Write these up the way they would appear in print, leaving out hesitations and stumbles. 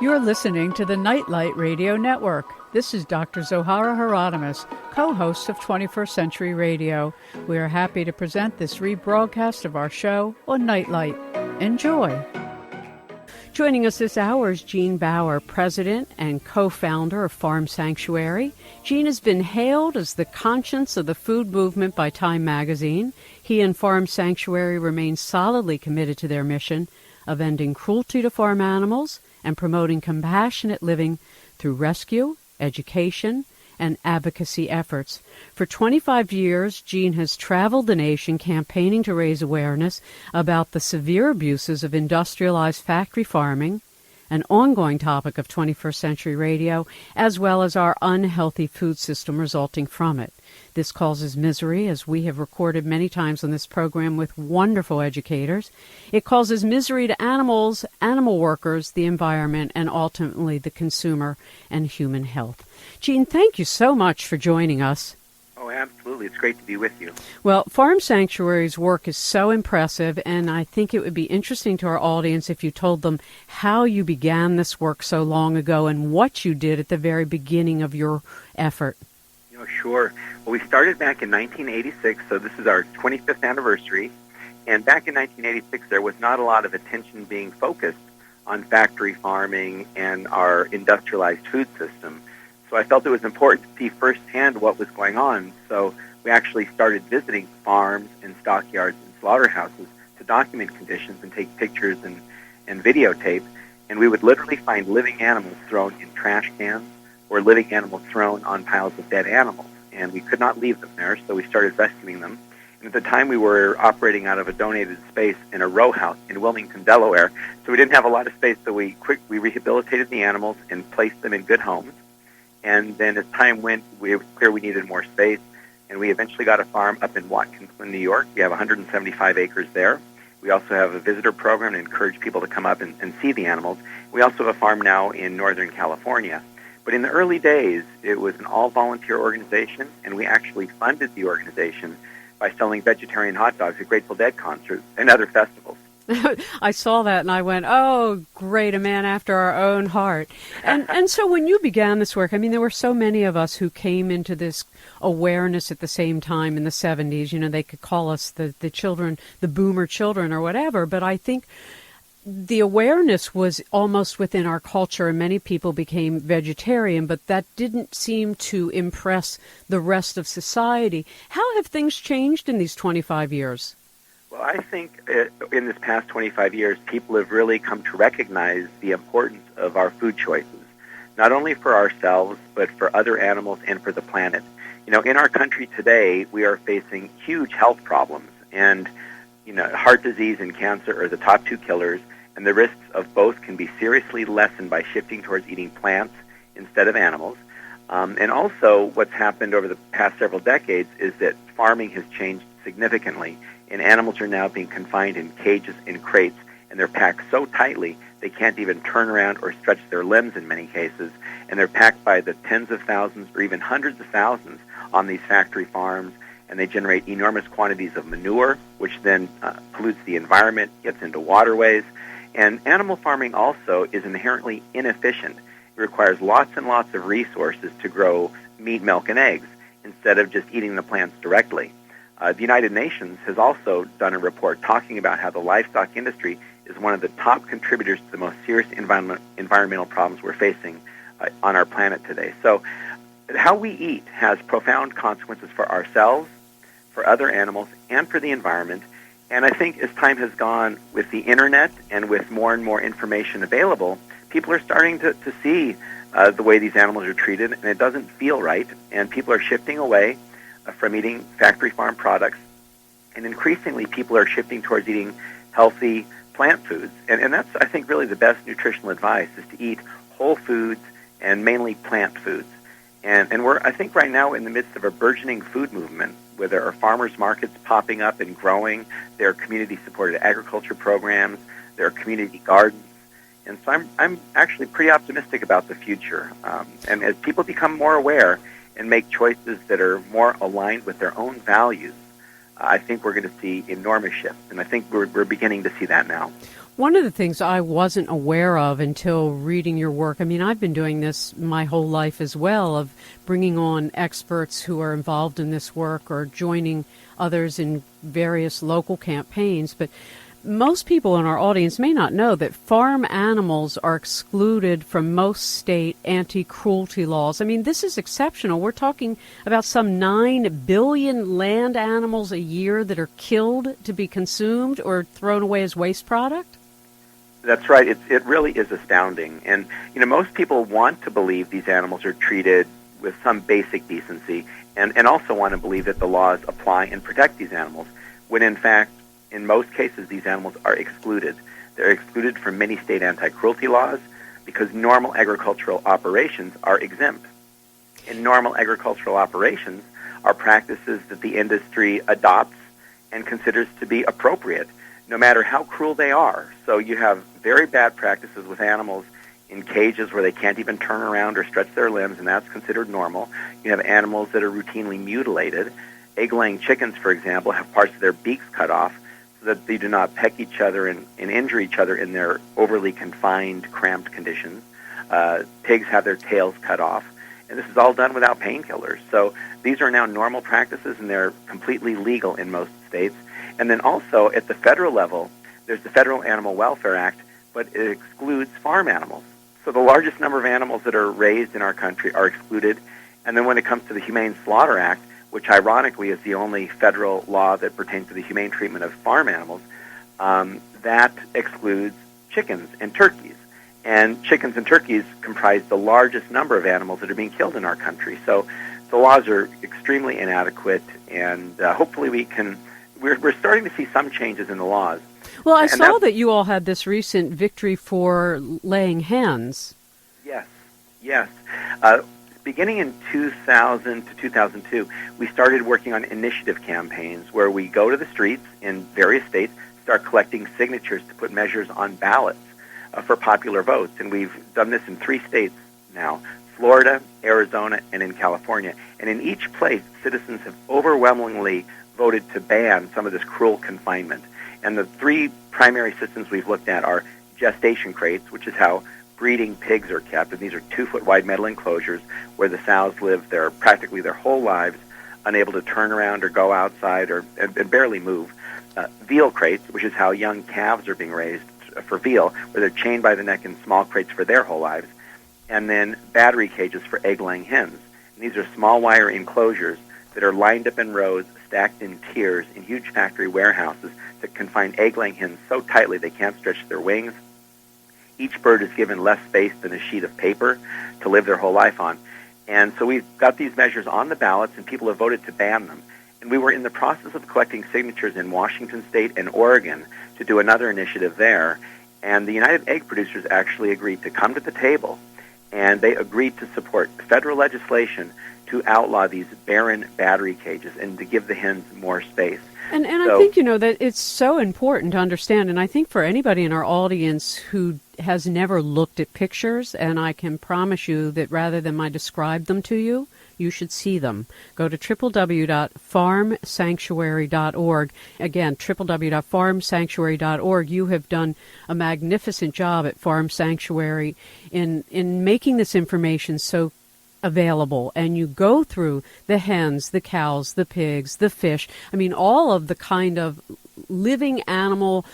You're listening to the Nightlight Radio Network. This is Dr. Zohara Hieronimus, co-host of 21st Century Radio. We are happy to present this rebroadcast of our show on Nightlight. Enjoy. Joining us this hour is Gene Baur, president and co-founder of Farm Sanctuary. Gene has been hailed as the conscience of the food movement by Time magazine. He and Farm Sanctuary remain solidly committed to their mission of ending cruelty to farm animals and promoting compassionate living through rescue, education, and advocacy efforts. For 25 years, Gene has traveled the nation campaigning to raise awareness about the severe abuses of industrialized factory farming, an ongoing topic of 21st Century Radio, as well as our unhealthy food system resulting from it. This causes misery, as we have recorded many times on this program with wonderful educators. It causes misery to animals, animal workers, the environment, and ultimately the consumer and human health. Gene, thank you so much for joining us. Oh, absolutely. It's great to be with you. Well, Farm Sanctuary's work is so impressive, and I think it would be interesting to our audience if you told them how you began this work so long ago and what you did at the very beginning of your effort. Sure. Well, we started back in 1986, so this is our 25th anniversary. And back in 1986, there was not a lot of attention being focused on factory farming and our industrialized food system. So I felt it was important to see firsthand what was going on. So we actually started visiting farms and stockyards and slaughterhouses to document conditions and take pictures and videotape. And we would literally find living animals thrown in trash cans or living animals thrown on piles of dead animals. And we could not leave them there, so we started rescuing them. And at the time, we were operating out of a donated space in a row house in Wilmington, Delaware. So we didn't have a lot of space, so we rehabilitated the animals and placed them in good homes. And then as time went, it was clear we needed more space, and we eventually got a farm up in Watkinsville, New York. We have 175 acres there. We also have a visitor program to encourage people to come up and see the animals. We also have a farm now in Northern California. But in the early days, it was an all-volunteer organization, and we actually funded the organization by selling vegetarian hot dogs at Grateful Dead concerts and other festivals. I saw that, and I went, oh, great, a man after our own heart. And so when you began this work, I mean, there were so many of us who came into this awareness at the same time in the 70s. You know, they could call us the children, the boomer children or whatever, but I think the awareness was almost within our culture, and many people became vegetarian, but that didn't seem to impress the rest of society. How have things changed in these 25 years? Well, I think in this past 25 years, people have really come to recognize the importance of our food choices, not only for ourselves, but for other animals and for the planet. You know, in our country today, we are facing huge health problems, and, you know, heart disease and cancer are the top two killers, and the risks of both can be seriously lessened by shifting towards eating plants instead of animals. And also, what's happened over the past several decades is that farming has changed significantly, and animals are now being confined in cages, in crates, and they're packed so tightly they can't even turn around or stretch their limbs in many cases, and they're packed by the tens of thousands or even hundreds of thousands on these factory farms, and they generate enormous quantities of manure, which then pollutes the environment, gets into waterways. And animal farming also is inherently inefficient. It requires lots and lots of resources to grow meat, milk, and eggs instead of just eating the plants directly. The United Nations has also done a report talking about how the livestock industry is one of the top contributors to the most serious environmental problems we're facing on our planet today. So how we eat has profound consequences for ourselves, for other animals, and for the environment. And I think as time has gone with the Internet and with more and more information available, people are starting to see the way these animals are treated, and it doesn't feel right. And people are shifting away from eating factory farm products. And increasingly, people are shifting towards eating healthy plant foods. And that's, I think, really the best nutritional advice, is to eat whole foods and mainly plant foods. And we're, I think, right now in the midst of a burgeoning food movement where there are farmers markets popping up and growing. There are community-supported agriculture programs. There are community gardens. And so I'm actually pretty optimistic about the future. And as people become more aware and make choices that are more aligned with their own values, I think we're going to see enormous shifts. And I think we're beginning to see that now. One of the things I wasn't aware of until reading your work, I mean, I've been doing this my whole life as well, of bringing on experts who are involved in this work or joining others in various local campaigns, but most people in our audience may not know that farm animals are excluded from most state anti-cruelty laws. I mean, this is exceptional. We're talking about some 9 billion land animals a year that are killed to be consumed or thrown away as waste product. That's right. It really is astounding. And, most people want to believe these animals are treated with some basic decency and also want to believe that the laws apply and protect these animals, when in fact, in most cases, these animals are excluded. They're excluded from many state anti-cruelty laws because normal agricultural operations are exempt. In normal agricultural operations are practices that the industry adopts and considers to be appropriate, no matter how cruel they are. So you have very bad practices with animals in cages where they can't even turn around or stretch their limbs, and that's considered normal. You have animals that are routinely mutilated. Egg-laying chickens, for example, have parts of their beaks cut off so that they do not peck each other and injure each other in their overly confined, cramped conditions. Pigs have their tails cut off, and this is all done without painkillers. So these are now normal practices, and they're completely legal in most states. And then also at the federal level, there's the Federal Animal Welfare Act, but it excludes farm animals. So the largest number of animals that are raised in our country are excluded. And then when it comes to the Humane Slaughter Act, which ironically is the only federal law that pertains to the humane treatment of farm animals, that excludes chickens and turkeys. And chickens and turkeys comprise the largest number of animals that are being killed in our country. So the laws are extremely inadequate, and hopefully we're starting to see some changes in the laws. Well, I saw that you all had this recent victory for laying hens. Yes. Beginning in 2000 to 2002, we started working on initiative campaigns where we go to the streets in various states, start collecting signatures to put measures on ballots for popular votes. And we've done this in 3 states now, Florida, Arizona, and in California. And in each place, citizens have overwhelmingly voted to ban some of this cruel confinement. And the 3 primary systems we've looked at are gestation crates, which is how breeding pigs are kept, and these are 2-foot-wide metal enclosures where the sows live practically their whole lives, unable to turn around or go outside and barely move. Veal crates, which is how young calves are being raised for veal, where they're chained by the neck in small crates for their whole lives. And then battery cages for egg-laying hens. And these are small wire enclosures that are lined up in rows, stacked in tiers in huge factory warehouses that confine egg-laying hens so tightly they can't stretch their wings. Each bird is given less space than a sheet of paper to live their whole life on. And so we've got these measures on the ballots, and people have voted to ban them. And we were in the process of collecting signatures in Washington State and Oregon to do another initiative there. And the United Egg Producers actually agreed to come to the table, and they agreed to support federal legislation to outlaw these barren battery cages and to give the hens more space. And I think, that it's so important to understand, and I think for anybody in our audience who has never looked at pictures, and I can promise you that rather than I describe them to you, you should see them. Go to www.farmsanctuary.org. Again, www.farmsanctuary.org. You have done a magnificent job at Farm Sanctuary in making this information so available, and you go through the hens, the cows, the pigs, the fish. I mean, all of the kind of living animal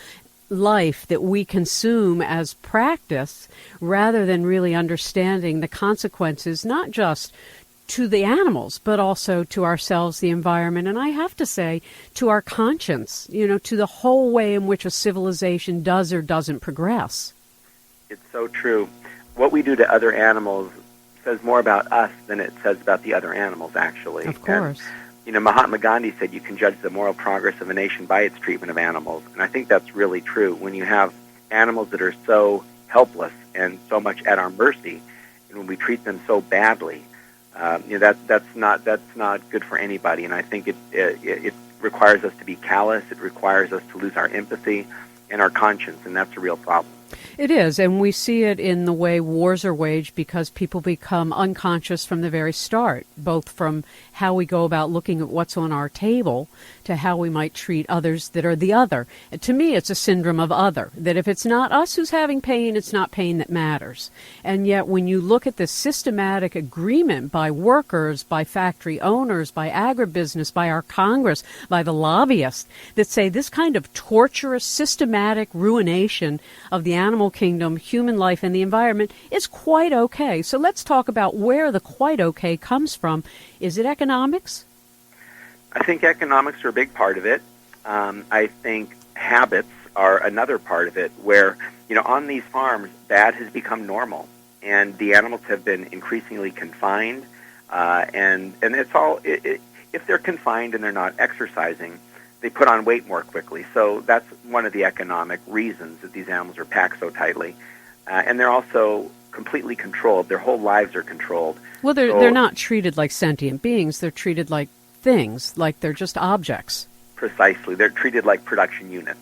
life that we consume as practice, rather than really understanding the consequences, not just to the animals, but also to ourselves, the environment, and I have to say, to our conscience, to the whole way in which a civilization does or doesn't progress. It's so true. What we do to other animals says more about us than it says about the other animals, actually. Of course. And, Mahatma Gandhi said you can judge the moral progress of a nation by its treatment of animals. And I think that's really true. When you have animals that are so helpless and so much at our mercy, and when we treat them so badly, that's not good for anybody. And I think it requires us to be callous. It requires us to lose our empathy and our conscience, and that's a real problem. It is, and we see it in the way wars are waged because people become unconscious from the very start, both from how we go about looking at what's on our table to how we might treat others that are the other. And to me, it's a syndrome of other, that if it's not us who's having pain, it's not pain that matters. And yet when you look at the systematic agreement by workers, by factory owners, by agribusiness, by our Congress, by the lobbyists, that say this kind of torturous, systematic ruination of the animal kingdom, human life, and the environment is quite okay. So let's talk about where the quite okay comes from. Is it economics? I think economics are a big part of it. I think habits are another part of it, where, on these farms, bad has become normal, and the animals have been increasingly confined, and it's all, if they're confined and they're not exercising, they put on weight more quickly. So that's one of the economic reasons that these animals are packed so tightly. And they're also completely controlled. Their whole lives are controlled. Well, they're not treated like sentient beings. They're treated like things, like they're just objects. Precisely. They're treated like production units,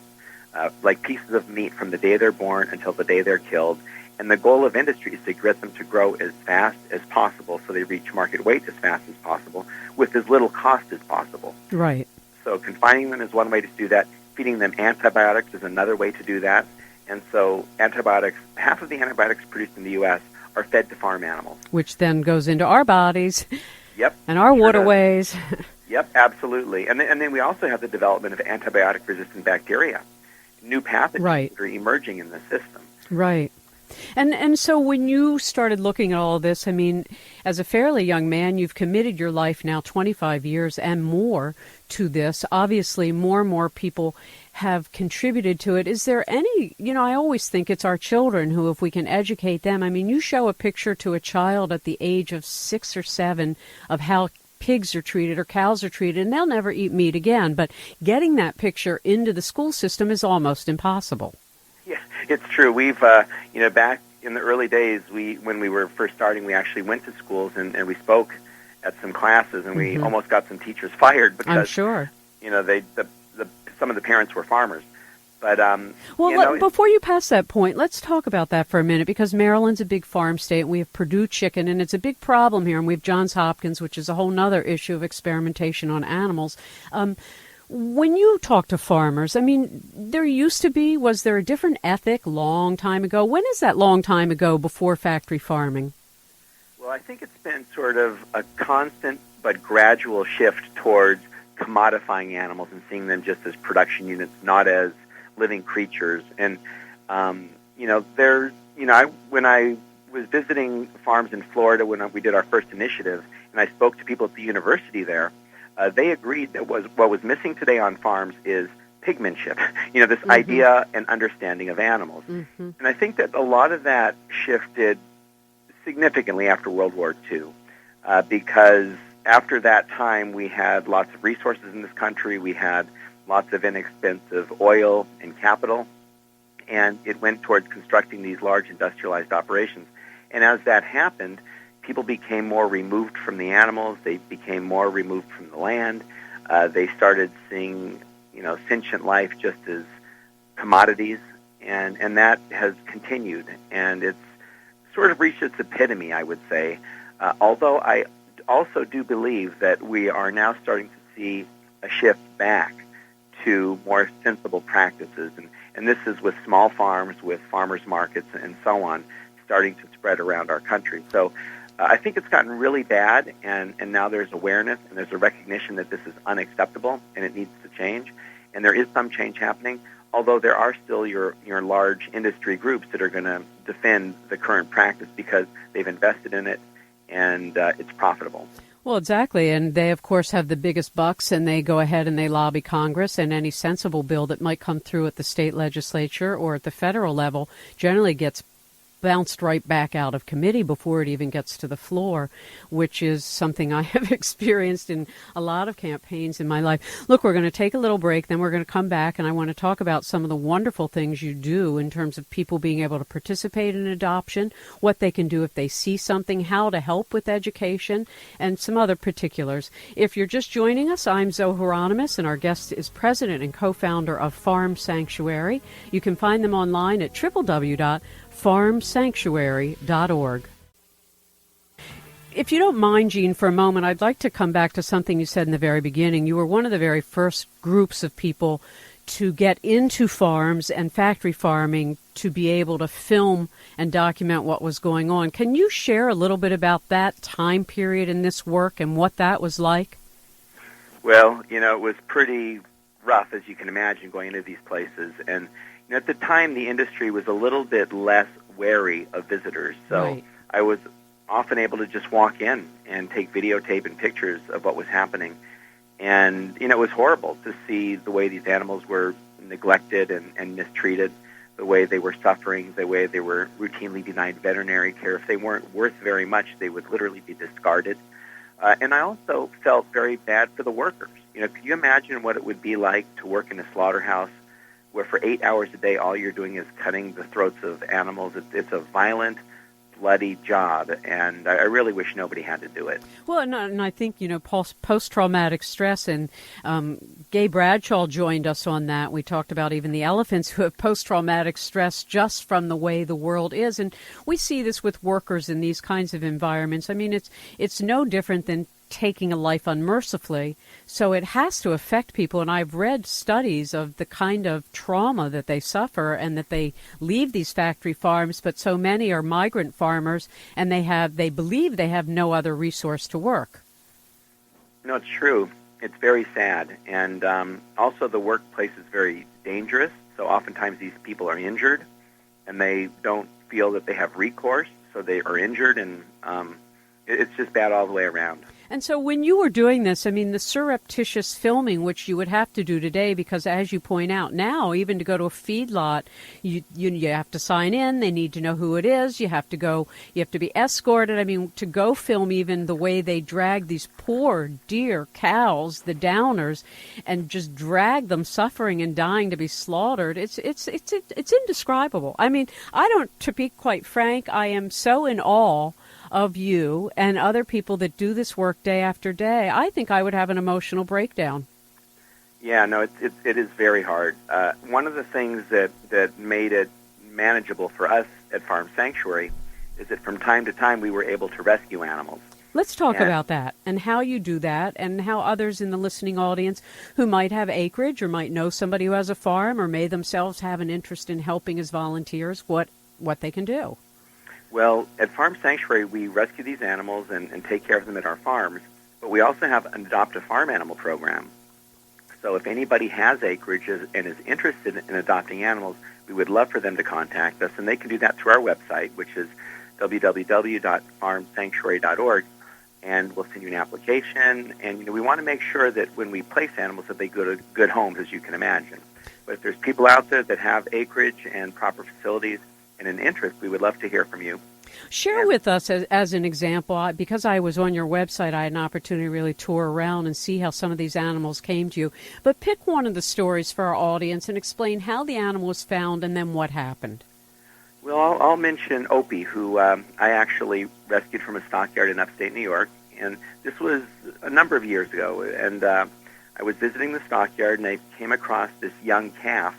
like pieces of meat from the day they're born until the day they're killed. And the goal of industry is to get them to grow as fast as possible so they reach market weight as fast as possible with as little cost as possible. Right. So confining them is one way to do that. Feeding them antibiotics is another way to do that. And so antibiotics, half of the antibiotics produced in the U.S. are fed to farm animals. Which then goes into our bodies. Yep. And our waterways. Yep, absolutely. And then we also have the development of antibiotic-resistant bacteria. New pathogens are emerging in the system. Right. And so when you started looking at all this, I mean, as a fairly young man, you've committed your life now 25 years and more to this. Obviously, more and more people have contributed to it. Is there any, I always think it's our children who, if we can educate them, I mean, you show a picture to a child at the age of 6 or 7 of how pigs are treated or cows are treated, and they'll never eat meat again. But getting that picture into the school system is almost impossible. Yeah, it's true. We've, back in the early days, when we were first starting, we actually went to schools and we spoke at some classes, and we almost got some teachers fired because, I'm sure, some of the parents were farmers. But before you pass that point, let's talk about that for a minute, because Maryland's a big farm state, and we have Purdue chicken, and it's a big problem here, and we have Johns Hopkins, which is a whole other issue of experimentation on animals. When you talk to farmers, I mean, was there a different ethic long time ago? When is that long time ago before factory farming? Well, I think it's been sort of a constant but gradual shift towards commodifying animals and seeing them just as production units, not as living creatures. And, when I was visiting farms in Florida when we did our first initiative, and I spoke to people at the university there, they agreed that what was missing today on farms is pigmanship, this idea and understanding of animals. Mm-hmm. And I think that a lot of that shifted significantly after World War II, because after that time we had lots of resources in this country, we had lots of inexpensive oil and capital, and it went towards constructing these large industrialized operations. And as that happened, people became more removed from the animals. They became more removed from the land. They started seeing, sentient life just as commodities, and that has continued. And it's sort of reached its epitome, I would say. Although I also do believe that we are now starting to see a shift back to more sensible practices. And this is with small farms, with farmers markets, and so on, starting to spread around our country. So I think it's gotten really bad, and now there's awareness and there's a recognition that this is unacceptable and it needs to change. And there is some change happening, although there are still your large industry groups that are going to defend the current practice because they've invested in it and it's profitable. Well, exactly. And they, of course, have the biggest bucks, and they go ahead and they lobby Congress, and any sensible bill that might come through at the state legislature or at the federal level generally gets bounced right back out of committee before it even gets to the floor, which is something I have experienced in a lot of campaigns in my life. Look, we're going to take a little break, then we're going to come back, and I want to talk about some of the wonderful things you do in terms of people being able to participate in adoption, what they can do if they see something, how to help with education, and some other particulars. If you're just joining us, I'm Hieronimus, and our guest is president and co-founder of Farm Sanctuary. You can find them online at www.farmsanctuary.org. If you don't mind, Jean, for a moment, I'd like to come back to something you said in the very beginning. You were one of the very first groups of people to get into farms and factory farming to be able to film and document what was going on. Can you share a little bit about that time period in this work and what that was like? Well, it was pretty rough, as you can imagine, going into these places. And at the time, the industry was a little bit less wary of visitors. So right. I was often able to just walk in and take videotape and pictures of what was happening. And, it was horrible to see the way these animals were neglected and mistreated, the way they were suffering, the way they were routinely denied veterinary care. If they weren't worth very much, they would literally be discarded. And I also felt very bad for the workers. Could you imagine what it would be like to work in a slaughterhouse where for 8 hours a day all you're doing is cutting the throats of animals? It's a violent, bloody job, and I really wish nobody had to do it. Well, and I think, post-traumatic stress, and Gay Bradshaw joined us on that. We talked about even the elephants who have post-traumatic stress just from the way the world is, and we see this with workers in these kinds of environments. I mean, it's no different than taking a life unmercifully, so it has to affect people, and I've read studies of the kind of trauma that they suffer and that they leave these factory farms, but so many are migrant farmers, and they believe they have no other resource to work. It's true. It's very sad, and also the workplace is very dangerous, so oftentimes these people are injured, and they don't feel that they have recourse, so they are injured, and it's just bad all the way around. And so when you were doing this, I mean, the surreptitious filming, which you would have to do today, because as you point out now, even to go to a feedlot, you have to sign in. They need to know who it is. You have to be escorted. I mean, to go film even the way they drag these poor deer cows, the downers, and just drag them suffering and dying to be slaughtered. It's indescribable. I mean, to be quite frank, I am so in awe of you and other people that do this work day after day. I think I would have an emotional breakdown. Yeah, no, it is very hard. One of the things that made it manageable for us at Farm Sanctuary is that from time to time we were able to rescue animals. Let's talk about that and how you do that, and how others in the listening audience who might have acreage or might know somebody who has a farm or may themselves have an interest in helping as volunteers, what they can do. Well, at Farm Sanctuary, we rescue these animals and take care of them at our farms, but we also have an adopt a farm animal program. So if anybody has acreage and is interested in adopting animals, we would love for them to contact us, and they can do that through our website, which is www.farmsanctuary.org, and we'll send you an application. And we want to make sure that when we place animals that they go to good homes, as you can imagine. But if there's people out there that have acreage and proper facilities and an interest, we would love to hear from you. Share with us, as an example, because I was on your website, I had an opportunity to really tour around and see how some of these animals came to you. But pick one of the stories for our audience and explain how the animal was found and then what happened. Well, I'll mention Opie, who I actually rescued from a stockyard in upstate New York. And this was a number of years ago. And I was visiting the stockyard, and I came across this young calf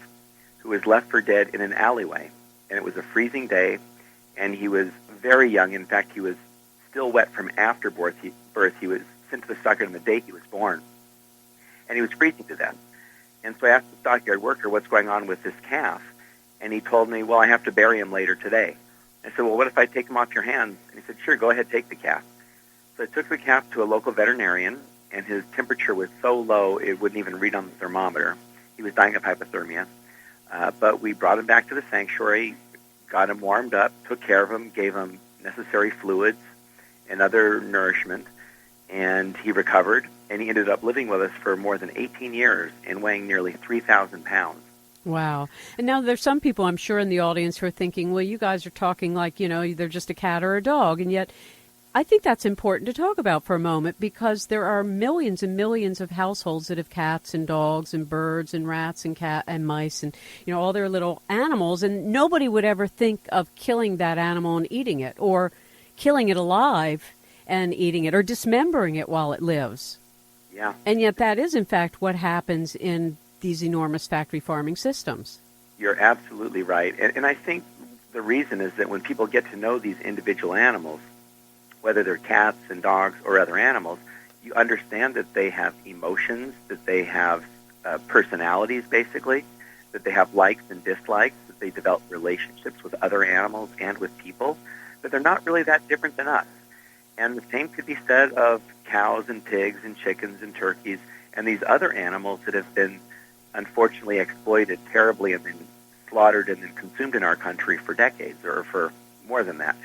who was left for dead in an alleyway. And it was a freezing day, and he was very young. In fact, he was still wet from after birth. He was sent to the stockyard on the day he was born, and he was freezing to death. And so I asked the stockyard worker, what's going on with this calf? And he told me, well, I have to bury him later today. I said, well, what if I take him off your hands? And he said, sure, go ahead, take the calf. So I took the calf to a local veterinarian, and his temperature was so low it wouldn't even read on the thermometer. He was dying of hypothermia. But we brought him back to the sanctuary, got him warmed up, took care of him, gave him necessary fluids and other nourishment, and he recovered, and he ended up living with us for more than 18 years and weighing nearly 3,000 pounds. Wow. And now there's some people, I'm sure, in the audience who are thinking, well, you guys are talking like, they're just a cat or a dog. And yet I think that's important to talk about for a moment, because there are millions and millions of households that have cats and dogs and birds and rats and cat and mice and, all their little animals. And nobody would ever think of killing that animal and eating it, or killing it alive and eating it, or dismembering it while it lives. Yeah. And yet that is, in fact, what happens in these enormous factory farming systems. You're absolutely right. And I think the reason is that when people get to know these individual animals, whether they're cats and dogs or other animals, you understand that they have emotions, that they have personalities, basically, that they have likes and dislikes, that they develop relationships with other animals and with people, that they're not really that different than us. And the same could be said of cows and pigs and chickens and turkeys and these other animals that have been unfortunately exploited terribly and then slaughtered and then consumed in our country for decades, or for more than that.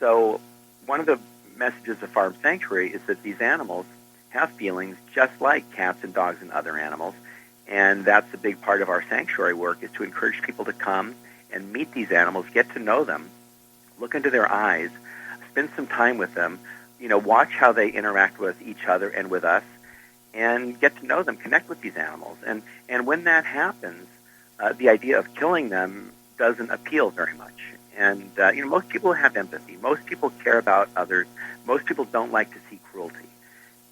So one of the messages of Farm Sanctuary is that these animals have feelings just like cats and dogs and other animals, and that's a big part of our sanctuary work, is to encourage people to come and meet these animals, get to know them, look into their eyes, spend some time with them, watch how they interact with each other and with us, and get to know them, connect with these animals. And when that happens, the idea of killing them doesn't appeal very much. And, most people have empathy. Most people care about others. Most people don't like to see cruelty.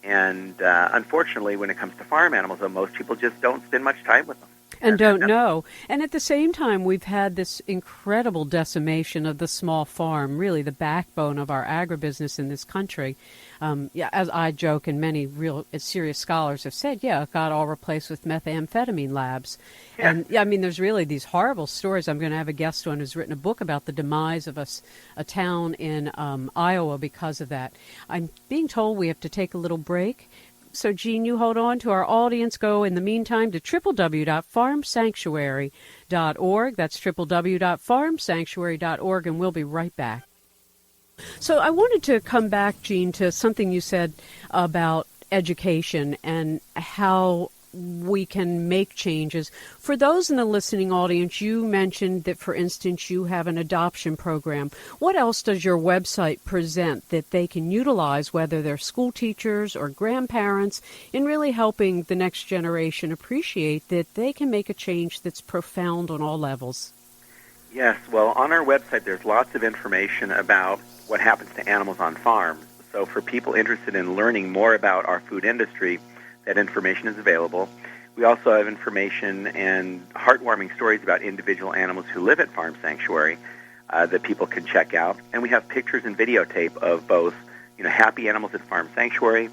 And unfortunately, when it comes to farm animals, though, most people just don't spend much time with them. And don't know. And at the same time, we've had this incredible decimation of the small farm, really the backbone of our agribusiness in this country. As I joke, and many real serious scholars have said, it got all replaced with methamphetamine labs. Yeah. And there's really these horrible stories. I'm going to have a guest on who's written a book about the demise of a town in Iowa because of that. I'm being told we have to take a little break. So, Jean, you hold on to our audience. Go in the meantime to www.farmsanctuary.org. That's www.farmsanctuary.org, and we'll be right back. So I wanted to come back, Jean, to something you said about education and how we can make changes. For those in the listening audience, you mentioned that, for instance, you have an adoption program. What else does your website present that they can utilize, whether they're school teachers or grandparents, in really helping the next generation appreciate that they can make a change that's profound on all levels? Yes, well, on our website there's lots of information about what happens to animals on farms. So for people interested in learning more about our food industry, that information is available. We also have information and heartwarming stories about individual animals who live at Farm Sanctuary that people can check out. And we have pictures and videotape of both, happy animals at Farm Sanctuary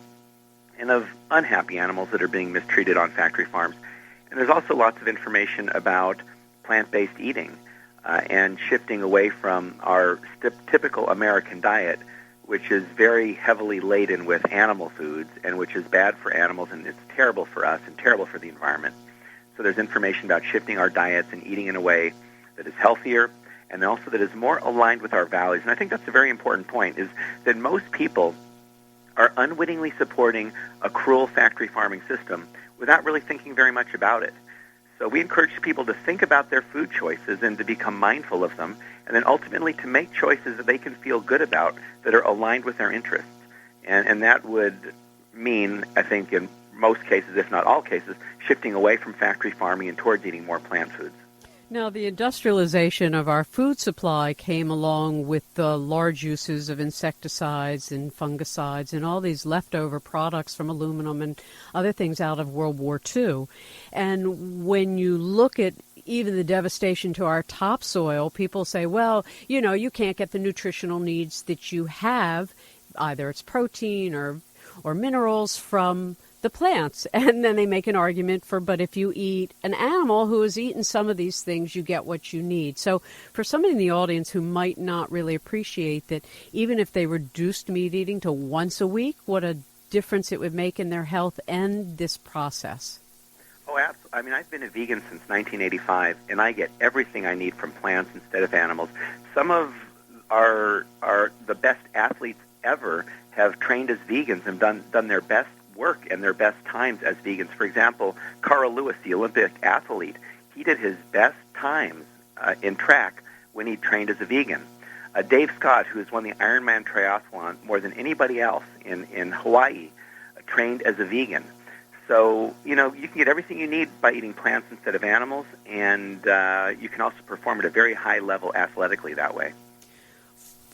and of unhappy animals that are being mistreated on factory farms. And there's also lots of information about plant-based eating and shifting away from our typical American diet, which is very heavily laden with animal foods and which is bad for animals, and it's terrible for us and terrible for the environment. So there's information about shifting our diets and eating in a way that is healthier and also that is more aligned with our values. And I think that's a very important point, is that most people are unwittingly supporting a cruel factory farming system without really thinking very much about it. So we encourage people to think about their food choices and to become mindful of them, and then ultimately to make choices that they can feel good about that are aligned with their interests. And that would mean, I think, in most cases, if not all cases, shifting away from factory farming and towards eating more plant foods. Now, the industrialization of our food supply came along with the large uses of insecticides and fungicides and all these leftover products from aluminum and other things out of World War II. And when you look at even the devastation to our topsoil, people say, well, you can't get the nutritional needs that you have, either it's protein or minerals from the plants. And then they make an argument for, but if you eat an animal who has eaten some of these things, you get what you need. So for somebody in the audience who might not really appreciate that, even if they reduced meat eating to once a week, what a difference it would make in their health and this process. Oh, absolutely. I've been a vegan since 1985, and I get everything I need from plants instead of animals. Some of our the best athletes ever have trained as vegans and done their best work and their best times as vegans. For example, Carl Lewis, the Olympic athlete, he did his best times in track when he trained as a vegan. Dave Scott, who has won the Ironman triathlon more than anybody else in Hawaii, trained as a vegan. So, you can get everything you need by eating plants instead of animals, and you can also perform at a very high level athletically that way.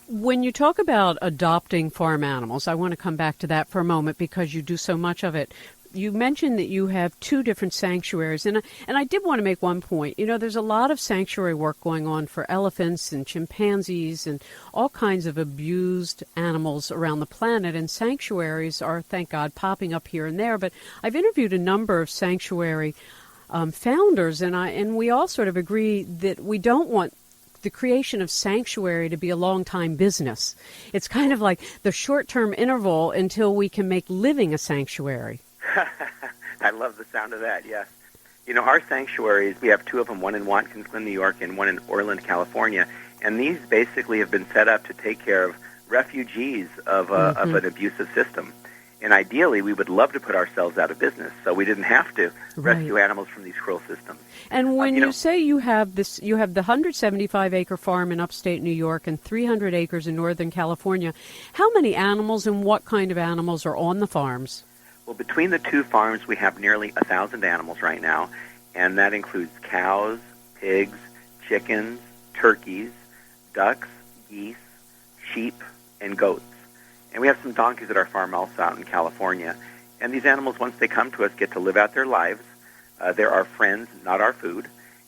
When you talk about adopting farm animals, I want to come back to that for a moment because you do so much of it. You mentioned that you have 2 different sanctuaries, and I did want to make one point. There's a lot of sanctuary work going on for elephants and chimpanzees and all kinds of abused animals around the planet, and sanctuaries are, thank God, popping up here and there. But I've interviewed a number of sanctuary founders, and we all sort of agree that we don't want the creation of sanctuary to be a long-time business. It's kind of like the short-term interval until we can make living a sanctuary. I love the sound of that, yes. Our sanctuaries, we have 2 of them, one in Watkins Glen, New York, and one in Orland, California, and these basically have been set up to take care of refugees of an abusive system. And ideally, we would love to put ourselves out of business so we didn't have to rescue animals from these cruel systems. And when you say you have the 175-acre farm in upstate New York and 300 acres in Northern California, how many animals and what kind of animals are on the farms? Well, between the 2 farms, we have nearly 1,000 animals right now, and that includes cows, pigs, chickens, turkeys, ducks, geese, sheep, and goats. And we have some donkeys at our farm also out in California. And these animals, once they come to us, get to live out their lives. They're our friends, not our food.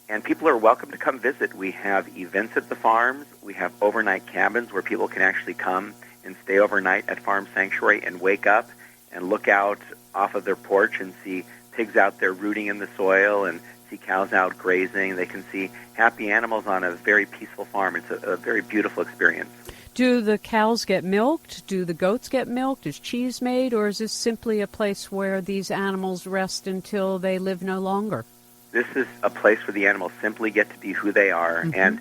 And people are welcome to come visit. We have events at the farms. We have overnight cabins where people can actually come and stay overnight at Farm Sanctuary and wake up and look out off of their porch and see pigs out there rooting in the soil and see cows out grazing. They can see happy animals on a very peaceful farm. It's a very beautiful experience. Do the cows get milked? Do the goats get milked? Is cheese made? Or is this simply a place where these animals rest until they live no longer? This is a place where the animals simply get to be who they are. Mm-hmm. And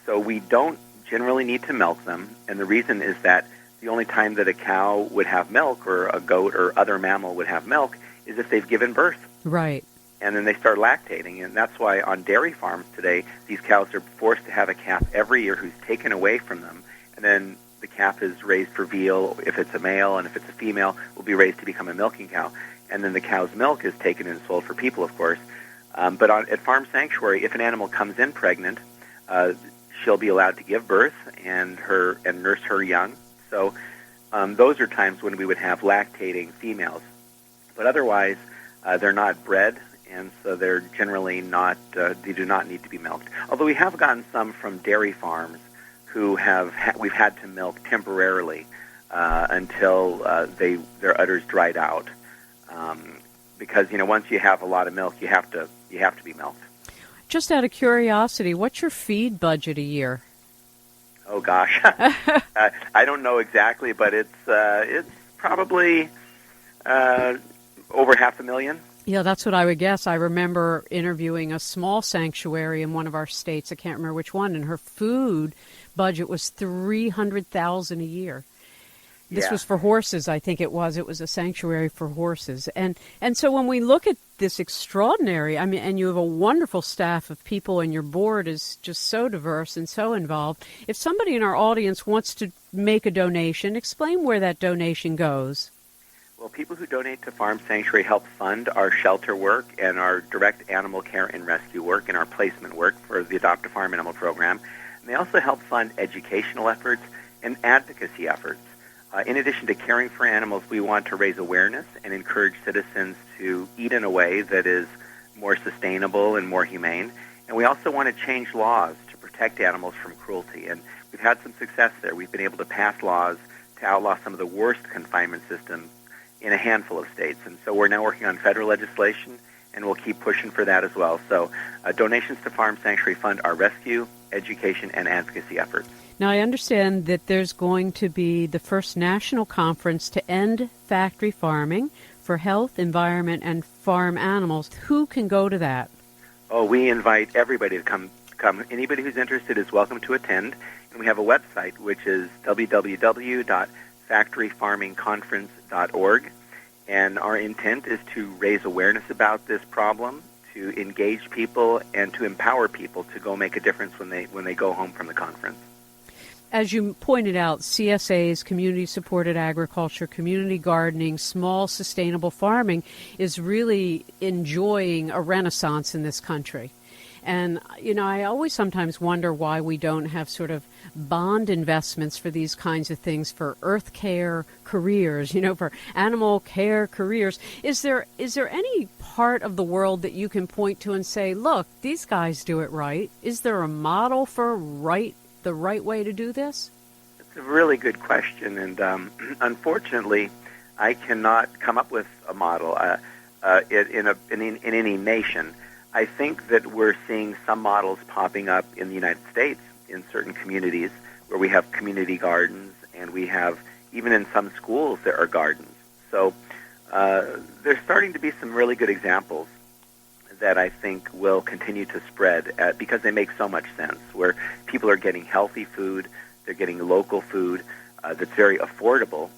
so we don't generally need to milk them. And the reason is that the only time that a cow would have milk or a goat or other mammal would have milk is if they've given birth. Right. And then they start lactating. And that's why on dairy farms today, these cows are forced to have a calf every year who's taken away from them. And then the calf is raised for veal if it's a male, and if it's a female, will be raised to become a milking cow. And then the cow's milk is taken and sold for people, of course. But at Farm Sanctuary, if an animal comes in pregnant, she'll be allowed to give birth and nurse her young. So those are times when we would have lactating females. But otherwise, they're not bred, and so they're generally not, they do not need to be milked. Although we have gotten some from dairy farms who we've had to milk temporarily until their udders dried out. Because, once you have a lot of milk, you have to be milked. Just out of curiosity, what's your feed budget a year? Oh gosh, I don't know exactly, but it's probably over $500,000. Yeah, that's what I would guess. I remember interviewing a small sanctuary in one of our states. I can't remember which one, and her food budget was $300,000 a year. This was for horses, I think it was. It was a sanctuary for horses. And so when we look at this extraordinary, and you have a wonderful staff of people, and your board is just so diverse and so involved. If somebody in our audience wants to make a donation, explain where that donation goes. Well, people who donate to Farm Sanctuary help fund our shelter work and our direct animal care and rescue work and our placement work for the Adopt a Farm Animal program. And they also help fund educational efforts and advocacy efforts. In addition to caring for animals, we want to raise awareness and encourage citizens to eat in a way that is more sustainable and more humane. And we also want to change laws to protect animals from cruelty. And we've had some success there. We've been able to pass laws to outlaw some of the worst confinement systems in a handful of states. And so we're now working on federal legislation, and we'll keep pushing for that as well. So donations to Farm Sanctuary fund our rescue, education, and advocacy efforts. Now, I understand that there's going to be the first national conference to end factory farming for health, environment, and farm animals. Who can go to that? Oh, we invite everybody to come. Anybody who's interested is welcome to attend. And we have a website, which is www.factoryfarmingconference.org. And our intent is to raise awareness about this problem, to engage people and to empower people to go make a difference when they go home from the conference. As you pointed out, CSAs, community-supported agriculture, community gardening, small sustainable farming is really enjoying a renaissance in this country. And, I always sometimes wonder why we don't have sort of bond investments for these kinds of things, for earth care careers, for animal care careers. Is there any part of the world that you can point to and say, look, these guys do it right? Is there a model for the right way to do this? It's a really good question, and unfortunately, I cannot come up with a model in any nation. I think that we're seeing some models popping up in the United States in certain communities where we have community gardens, and we have, even in some schools, there are gardens. So there's starting to be some really good examples that I think will continue to spread because they make so much sense, where people are getting healthy food, they're getting local food that's very affordable,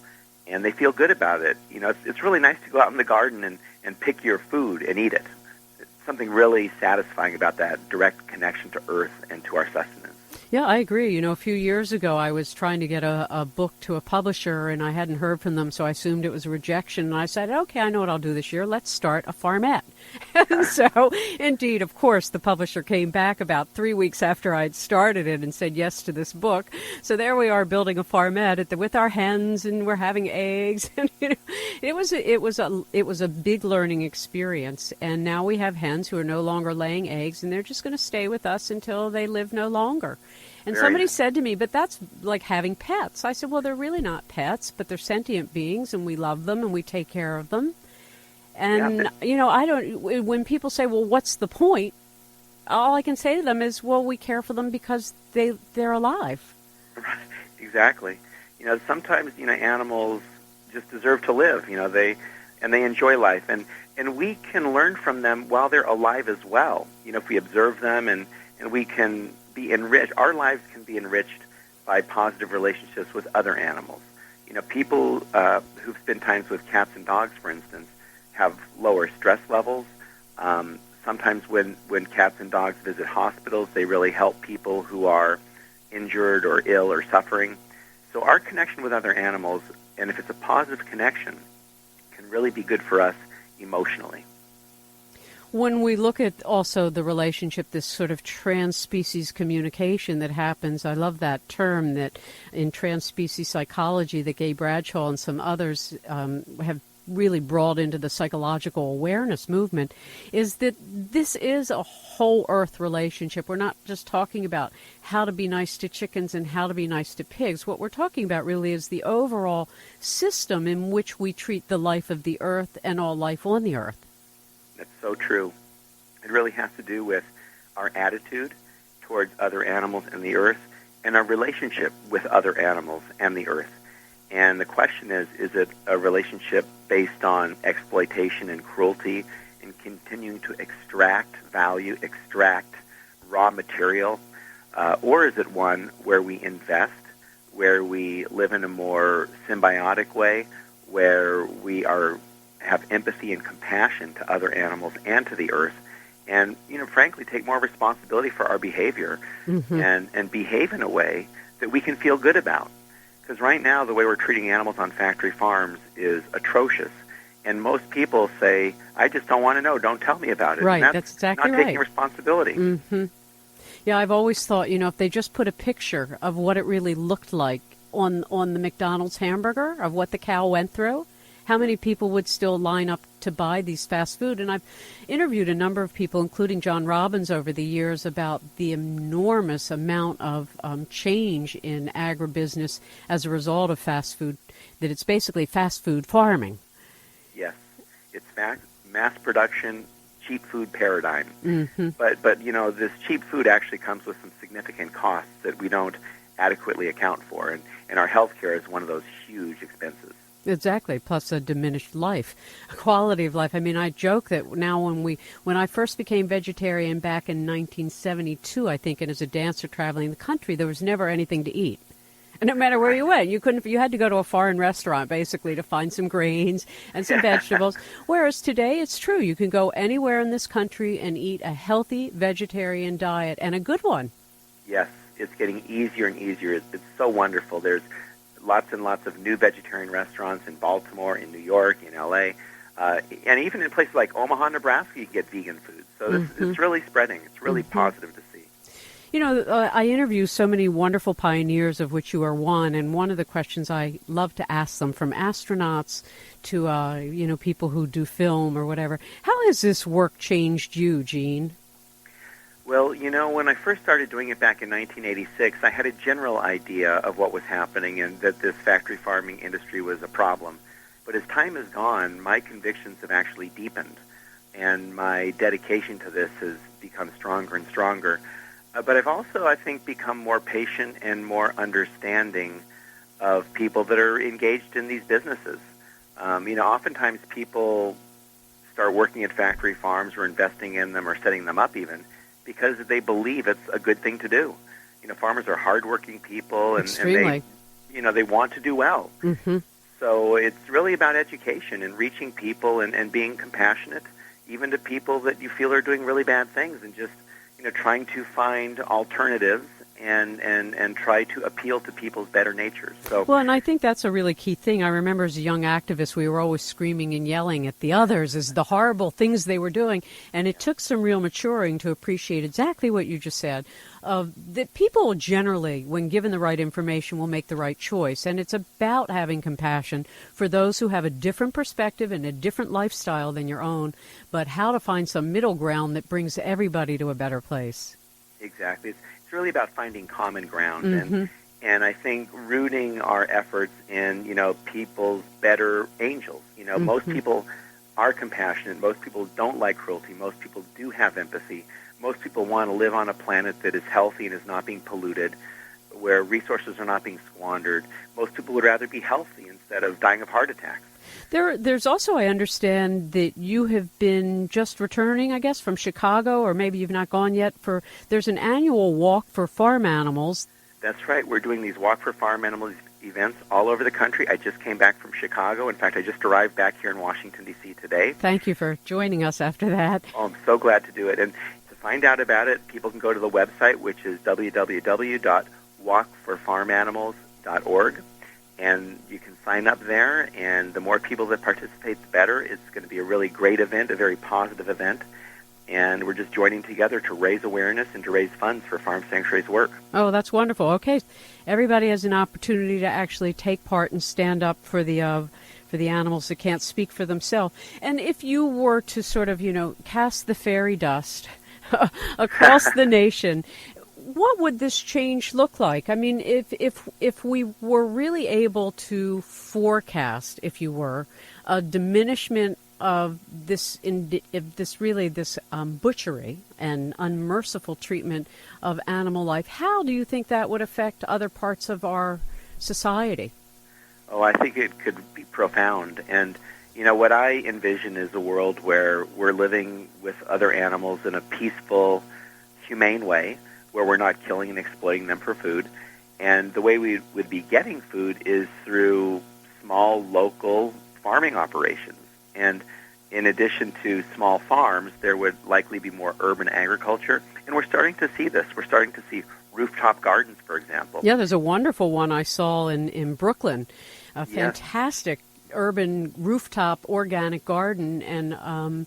and they feel good about it. It's really nice to go out in the garden and pick your food and eat it. It's something really satisfying about that direct connection to earth and to our sustenance. Yeah, I agree. A few years ago, I was trying to get a book to a publisher, and I hadn't heard from them, so I assumed it was a rejection. And I said, okay, I know what I'll do this year. Let's start a farmette. And so, indeed, of course, the publisher came back about 3 weeks after I'd started it and said yes to this book. So there we are building a farmette with our hens, and we're having eggs. And it was a big learning experience. And now we have hens who are no longer laying eggs, and they're just going to stay with us until they live no longer. And somebody said to me, but that's like having pets. I said, well, they're really not pets, but they're sentient beings, and we love them, and we take care of them. And, when people say, well, what's the point? All I can say to them is, well, we care for them because they're alive. Right. Exactly. Sometimes, animals just deserve to live, they enjoy life. And we can learn from them while they're alive as well. If we observe them and we can be enriched, our lives can be enriched by positive relationships with other animals. People who've spent times with cats and dogs, for instance, have lower stress levels. Sometimes when cats and dogs visit hospitals, they really help people who are injured or ill or suffering. So our connection with other animals, and if it's a positive connection, can really be good for us emotionally. When we look at also the relationship, this sort of trans-species communication that happens, I love that term that in trans-species psychology that Gay Bradshaw and some others have really brought into the psychological awareness movement, is that this is a whole earth relationship. We're not just talking about how to be nice to chickens and how to be nice to pigs. What we're talking about really is the overall system in which we treat the life of the earth and all life on the earth. That's so true. It really has to do with our attitude towards other animals and the earth and our relationship with other animals and the earth. And the question is it a relationship based on exploitation and cruelty and continuing to extract value, extract raw material, or is it one where we invest, where we live in a more symbiotic way, where we have empathy and compassion to other animals and to the earth, and frankly take more responsibility for our behavior and behave in a way that we can feel good about? Because right now the way we're treating animals on factory farms is atrocious, and most people say, I just don't want to know, don't tell me about it. Right, and that's exactly not right. taking responsibility. Yeah, I've always thought, if they just put a picture of what it really looked like on the McDonald's hamburger, of what the cow went through, how many people would still line up to buy these fast food? And I've interviewed a number of people, including John Robbins, over the years about the enormous amount of change in agribusiness as a result of fast food, that it's basically fast food farming. Yes, it's mass production, cheap food paradigm. But this cheap food actually comes with some significant costs that we don't adequately account for, and our health care is one of those huge expenses. Exactly, plus a diminished life, a quality of life. I mean, I joke that now when I first became vegetarian back in 1972, I think, and as a dancer traveling the country, there was never anything to eat. And no matter where you went, you had to go to a foreign restaurant basically to find some grains and some vegetables. Whereas today it's true. You can go anywhere in this country and eat a healthy vegetarian diet, and a good one. Yes, it's getting easier and easier. It's so wonderful. There's lots and lots of new vegetarian restaurants in Baltimore, in New York, in L.A., and even in places like Omaha, Nebraska, you can get vegan food. So it's really spreading. It's really positive to see. You know, I interview so many wonderful pioneers, of which you are one, and one of the questions I love to ask them, from astronauts to, people who do film or whatever, how has this work changed you, Gene? Well, when I first started doing it back in 1986, I had a general idea of what was happening and that this factory farming industry was a problem. But as time has gone, my convictions have actually deepened, and my dedication to this has become stronger and stronger. But I've also, I think, become more patient and more understanding of people that are engaged in these businesses. Oftentimes people start working at factory farms or investing in them or setting them up even because they believe it's a good thing to do. Farmers are hardworking people, and they want to do well. Mm-hmm. So it's really about education and reaching people and being compassionate, even to people that you feel are doing really bad things, and just trying to find alternatives and try to appeal to people's better natures. Well, and I think that's a really key thing. I remember as a young activist, we were always screaming and yelling at the others as the horrible things they were doing. And it took some real maturing to appreciate exactly what you just said, that people generally, when given the right information, will make the right choice. And it's about having compassion for those who have a different perspective and a different lifestyle than your own, but how to find some middle ground that brings everybody to a better place. Exactly. It's really about finding common ground, and I think rooting our efforts in people's better angels. Most people are compassionate. Most people don't like cruelty. Most people do have empathy. Most people want to live on a planet that is healthy and is not being polluted, where resources are not being squandered. Most people would rather be healthy instead of dying of heart attacks. There's also, I understand, that you have been just returning, I guess, from Chicago, or maybe you've not gone yet. There's an annual walk for farm animals. That's right. We're doing these walk for farm animals events all over the country. I just came back from Chicago. In fact, I just arrived back here in Washington, D.C. today. Thank you for joining us after that. Oh, I'm so glad to do it. And to find out about it, people can go to the website, which is www.walkforfarmanimals.org. And you can sign up there, and the more people that participate, the better. It's going to be a really great event, a very positive event, and we're just joining together to raise awareness and to raise funds for Farm Sanctuary's work. Oh, that's wonderful. Okay, everybody has an opportunity to actually take part and stand up for the animals that can't speak for themselves. And if you were to sort of, cast the fairy dust across the nation, what would this change look like? I mean, if we were really able to forecast, if you were, a diminishment of this butchery and unmerciful treatment of animal life, how do you think that would affect other parts of our society? Oh, I think it could be profound. And, what I envision is a world where we're living with other animals in a peaceful, humane way, where we're not killing and exploiting them for food. And the way we would be getting food is through small, local farming operations. And in addition to small farms, there would likely be more urban agriculture. And we're starting to see this. We're starting to see rooftop gardens, for example. Yeah, there's a wonderful one I saw in Brooklyn, a fantastic urban rooftop organic garden. And, I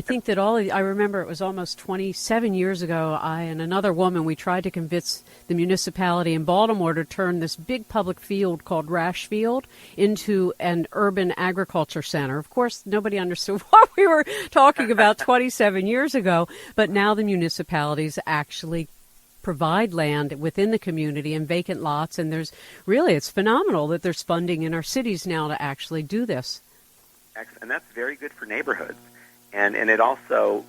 think that I remember it was almost 27 years ago, I and another woman, we tried to convince the municipality in Baltimore to turn this big public field called Rash Field into an urban agriculture center. Of course, nobody understood what we were talking about 27 years ago, but now the municipalities actually provide land within the community and vacant lots, and it's phenomenal that there's funding in our cities now to actually do this. And that's very good for neighborhoods. And it also,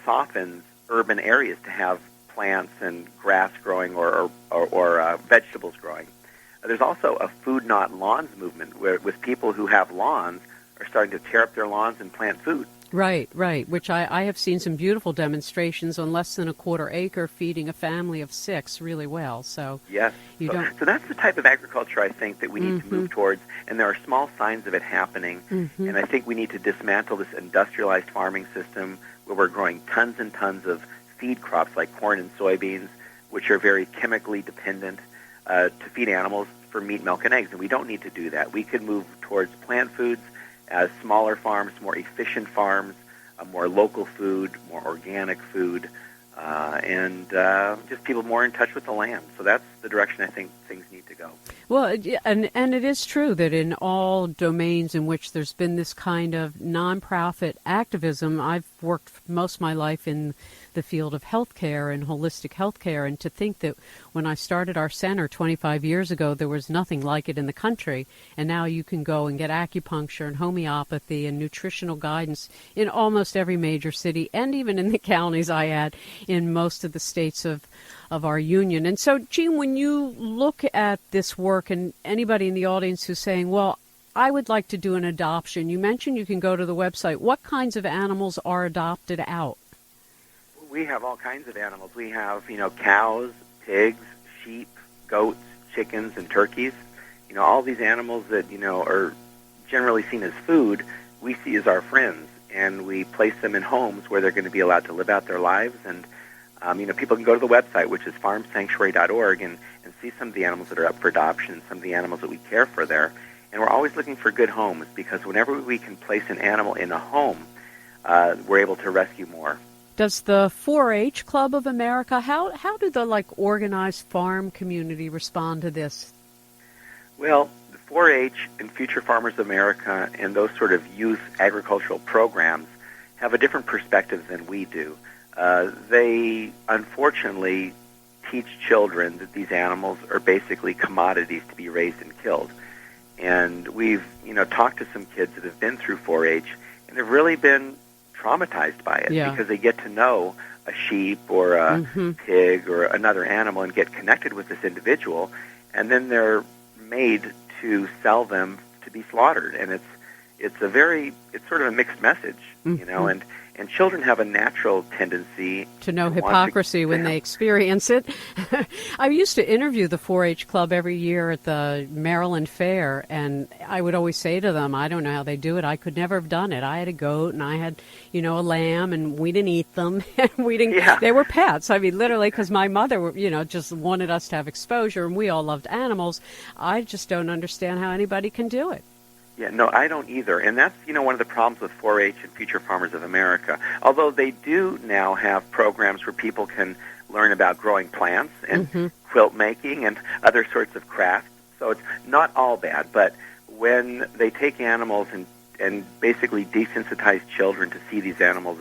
softens urban areas to have plants and grass growing or vegetables growing. There's also a food not lawns movement with people who have lawns are starting to tear up their lawns and plant food. Right, right, which I have seen some beautiful demonstrations on less than a quarter acre feeding a family of 6 really well. So Yes. you don't... So that's the type of agriculture I think that we need to move towards, and there are small signs of it happening. And I think we need to dismantle this industrialized farming system where we're growing tons and tons of feed crops like corn and soybeans, which are very chemically dependent to feed animals for meat, milk, and eggs. And we don't need to do that. We could move towards plant foods, smaller farms, more efficient farms, more local food, more organic food, and just people more in touch with the land. So that's the direction I think things need to go. Well, and it is true that in all domains in which there's been this kind of nonprofit activism, I've worked most of my life in the field of healthcare and holistic healthcare, and to think that when I started our center 25 years ago, there was nothing like it in the country, and now you can go and get acupuncture and homeopathy and nutritional guidance in almost every major city, and even in the counties, I add, in most of the states of our union. And so, Jean, when you look at this work, and anybody in the audience who's saying, well, I would like to do an adoption, you mentioned you can go to the website. What kinds of animals are adopted out? We have all kinds of animals. We have, cows, pigs, sheep, goats, chickens, and turkeys. All these animals that, are generally seen as food, we see as our friends, and we place them in homes where they're going to be allowed to live out their lives. And, people can go to the website, which is farmsanctuary.org, and see some of the animals that are up for adoption, some of the animals that we care for there. And we're always looking for good homes, because whenever we can place an animal in a home, we're able to rescue more. Does the 4-H Club of America, how do the organized farm community respond to this? Well, the 4-H and Future Farmers of America and those sort of youth agricultural programs have a different perspective than we do. They unfortunately teach children that these animals are basically commodities to be raised and killed. And we've, talked to some kids that have been through 4-H, and they've really been traumatized by it because they get to know a sheep or a pig or another animal and get connected with this individual, and then they're made to sell them to be slaughtered. And it's sort of a mixed message, and children have a natural tendency to know hypocrisy when they experience it. I used to interview the 4-H Club every year at the Maryland Fair, and I would always say to them, I don't know how they do it. I could never have done it. I had a goat, and I had, a lamb, and we didn't eat them. They were pets. I mean, literally, because my mother, just wanted us to have exposure, and we all loved animals. I just don't understand how anybody can do it. Yeah, no, I don't either. And that's, one of the problems with 4-H and Future Farmers of America. Although they do now have programs where people can learn about growing plants and quilt making and other sorts of crafts. So it's not all bad. But when they take animals and basically desensitize children to see these animals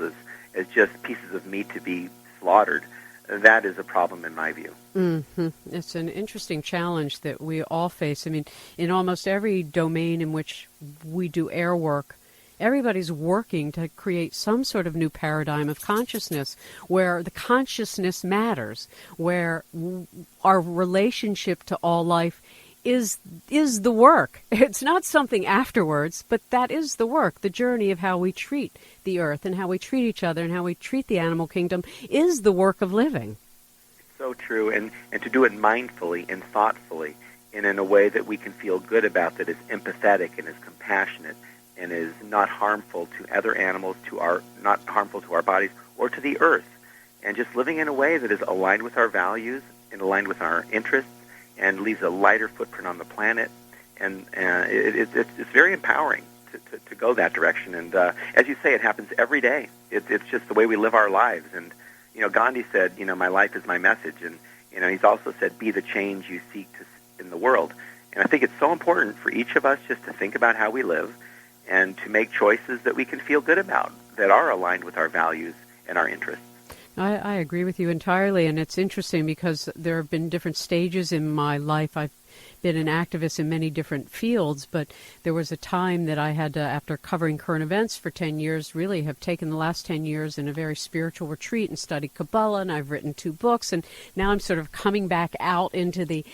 as just pieces of meat to be slaughtered, that is a problem in my view. It's an interesting challenge that we all face. I mean, in almost every domain in which we do air work, everybody's working to create some sort of new paradigm of consciousness where the consciousness matters, where our relationship to all life is the work. It's not something afterwards, but that is the work. The journey of how we treat the earth and how we treat each other and how we treat the animal kingdom is the work of living. It's so true, and to do it mindfully and thoughtfully and in a way that we can feel good about, that is empathetic and is compassionate and is not harmful to other animals, not harmful to our bodies or to the earth, and just living in a way that is aligned with our values and aligned with our interests and leaves a lighter footprint on the planet. And it's very empowering to go that direction. And as you say, it happens every day. It's just the way we live our lives. And, Gandhi said, my life is my message. And, he's also said, be the change you seek in the world. And I think it's so important for each of us just to think about how we live and to make choices that we can feel good about, that are aligned with our values and our interests. I agree with you entirely, and it's interesting because there have been different stages in my life. I've been an activist in many different fields, but there was a time that I had to, after covering current events for 10 years, really have taken the last 10 years in a very spiritual retreat and studied Kabbalah, and I've written 2 books, and now I'm sort of coming back out into the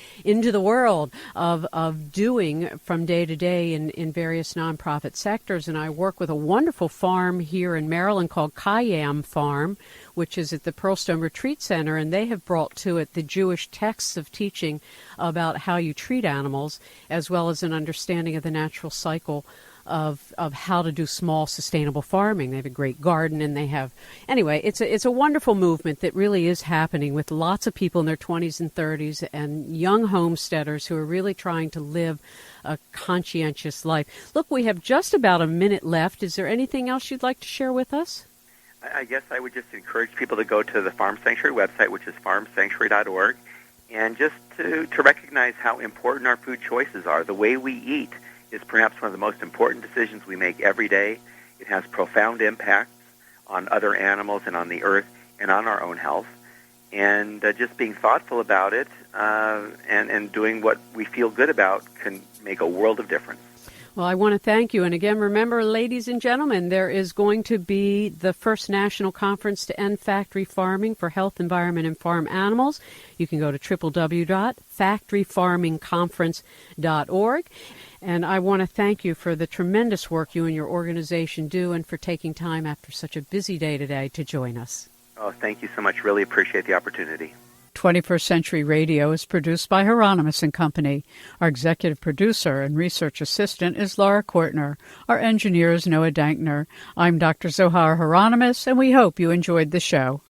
world of doing from day to day in various nonprofit sectors. And I work with a wonderful farm here in Maryland called Kayam Farm, which is at the Pearlstone Retreat Center, and they have brought to it the Jewish texts of teaching about how you treat animals, as well as an understanding of the natural cycle of how to do small sustainable farming. They have a great garden, and they have, anyway, it's a wonderful movement that really is happening with lots of people in their 20s and 30s and young homesteaders who are really trying to live a conscientious life. Look, we have just about a minute left. Is there anything else you'd like to share with us? I guess I would just encourage people to go to the Farm Sanctuary website, which is farmsanctuary.org, and just to recognize how important our food choices are. The way we eat is perhaps one of the most important decisions we make every day. It has profound impacts on other animals and on the earth and on our own health. And just being thoughtful about it and doing what we feel good about can make a world of difference. Well, I want to thank you. And again, remember, ladies and gentlemen, there is going to be the first national conference to end factory farming for health, environment, and farm animals. You can go to www.factoryfarmingconference.org. And I want to thank you for the tremendous work you and your organization do and for taking time after such a busy day today to join us. Oh, thank you so much. Really appreciate the opportunity. 21st Century Radio is produced by Hieronimus and Company. Our executive producer and research assistant is Laura Kortner. Our engineer is Noah Dankner. I'm Dr. Zohara Hieronimus, and we hope you enjoyed the show.